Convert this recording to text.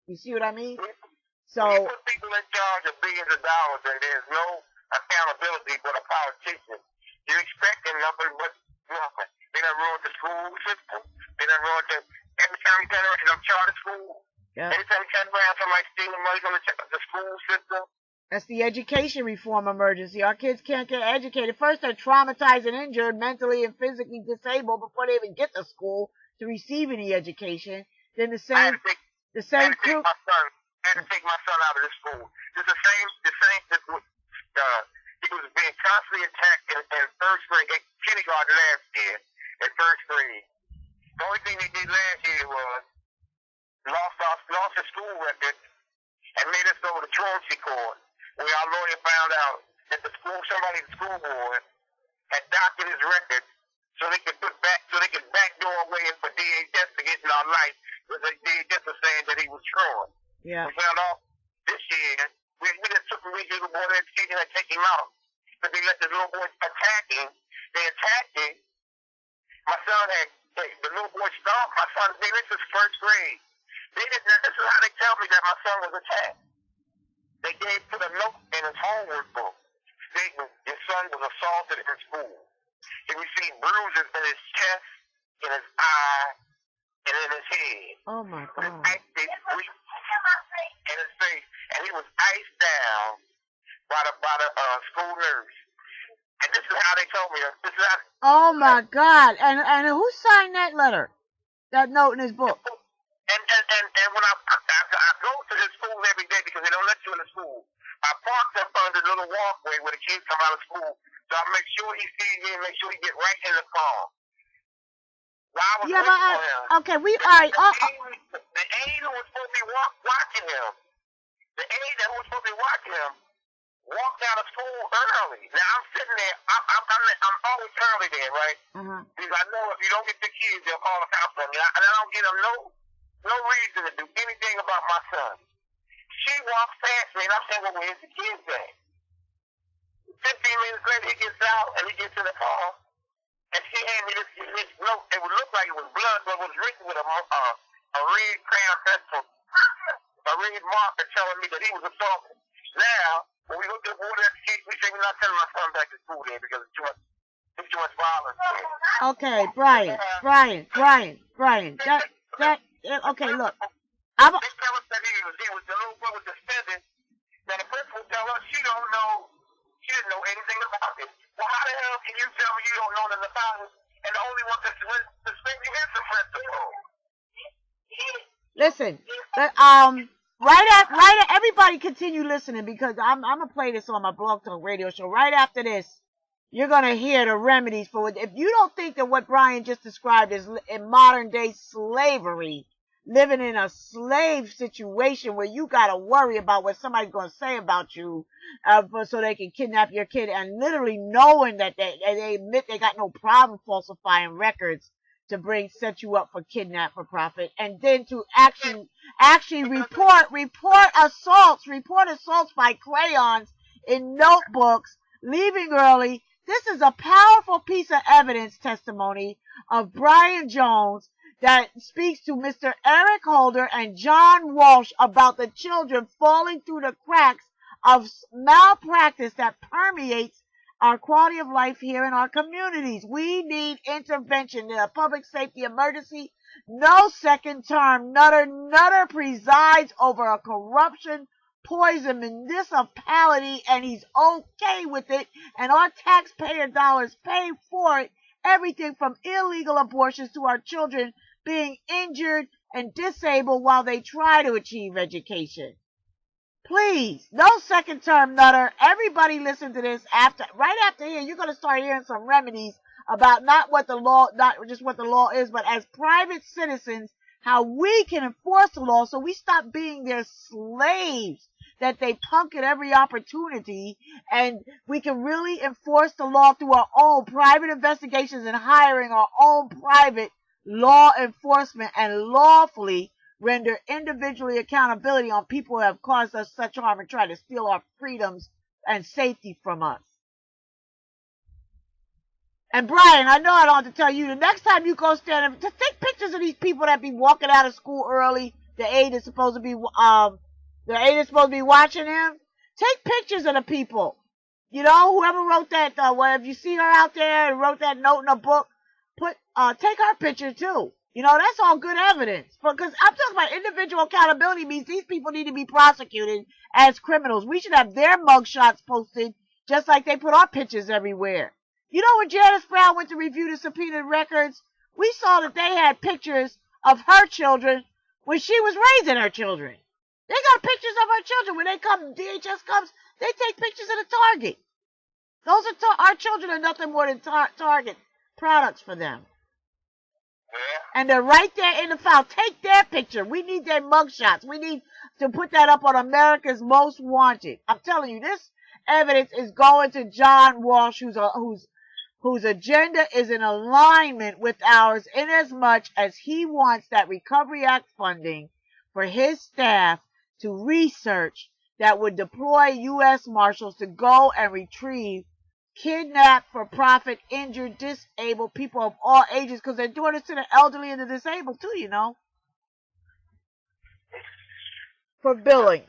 You see what I mean? So you put people in charge of billions of dollars and there's no accountability but a politician. You're expecting nothing but nothing. They done ruined the school system. They done ruined every time you turn around them charter schools. Yeah. Every time you turn around, somebody stealing money from the school system. That's the education reform emergency. Our kids can't get educated. First, they're traumatized and injured, mentally and physically disabled before they even get to school to receive any education. Then the same crew. I had to take my son out of the school. It's the same. He was being constantly attacked in first grade, kindergarten last year, in first grade. The only thing they did last year was lost his school record and made us go to truancy court, where our lawyer found out that somebody at the school board had doctored his record so they could backdoor a way for DHS to get in our life, because the DHS was saying that he was truant. Yeah. We found out this year, we just took him to the board of education and take him out. But they let the little boy attack him. They attacked him. My son the little boy stopped. My son, this is first grade. This is how they tell me that my son was attacked. They put a note in his homework book stating his son was assaulted in school. He received bruises in his chest, in his eye, and in his head. Oh my God. In his face. And he was iced down by the school nurse. And this is how they told me. Oh my God. And who signed that letter? That note in his book? And when I go to his school every day because they don't let you in the school, I park in front of the little walkway where the kids come out of school. So I make sure he sees me and make sure he get right in the car. While I was waiting for him. Okay, all right. The aide who was supposed to be watching him, walked out of school early. Now I'm sitting there. I'm always early there, right? Uh-huh. Because I know if you don't get the kids, they'll call the cops on you. And I don't give them no reason to do anything about my son. She walks past me, and I'm saying, well, where's the kids at? 15 minutes later, he gets out, and he gets in the car, and she handed me this note. It would look like it was blood, but it was written with a red crayon pencil, a red marker telling me that he was assaulted. Now, when we go to the board of education, we say we're not sending my son back to school there because it's too much violence there. Okay, Brian. Okay, look. They tell us that the little boy was suspended. Now the principal tell us she didn't know anything about it. Well, how the hell can you tell me you don't know nothing about it? And the only one that's suspending is the principal. Listen, right. Everybody continue listening because I'm gonna play this on my Blog Talk Radio show. Right after this, you're gonna hear the remedies for it. If you don't think that what Brian just described is in modern day slavery, living in a slave situation where you gotta worry about what somebody's gonna say about you, so they can kidnap your kid, and literally knowing that they admit they got no problem falsifying records to set you up for kidnap for profit, and then to actually report assaults by crayons in notebooks, leaving early. This is a powerful piece of evidence testimony of Brian Jones that speaks to Mr. Eric Holder and John Walsh about the children falling through the cracks of malpractice that permeates our quality of life here in our communities. We need intervention in a public safety emergency. No second term nutter presides over a corruption poison municipality, and he's okay with it, and our taxpayer dollars pay for it. Everything from illegal abortions to our children being injured and disabled while they try to achieve education. Please, no second term nutter. Everybody listen to this right after here. You're going to start hearing some remedies about not just what the law is, but as private citizens, how we can enforce the law so we stop being their slaves that they punk at every opportunity, and we can really enforce the law through our own private investigations and hiring our own private law enforcement and lawfully render individually accountability on people who have caused us such harm and try to steal our freedoms and safety from us. And Brian, I know I don't have to tell you, the next time you go stand up, just take pictures of these people that be walking out of school early, the aide is supposed to be watching him. Take pictures of the people. You know, whoever wrote that, well, if you see her out there and wrote that note in a book, take her picture too. You know, that's all good evidence. Because I'm talking about individual accountability means these people need to be prosecuted as criminals. We should have their mugshots posted just like they put our pictures everywhere. You know, when Janice Brown went to review the subpoenaed records, we saw that they had pictures of her children when she was raising her children. They got pictures of her children. When they come, DHS comes, they take pictures of the target. Those are our children are nothing more than Target products for them. Yeah. And they're right there in the file. Take their picture. We need their mugshots. We need to put that up on America's Most Wanted. I'm telling you, this evidence is going to John Walsh, whose agenda is in alignment with ours, inasmuch as he wants that Recovery Act funding for his staff to research that would deploy U.S. Marshals to go and retrieve kidnapped, for-profit, injured, disabled people of all ages, because they're doing this to the elderly and the disabled too, you know, for billing.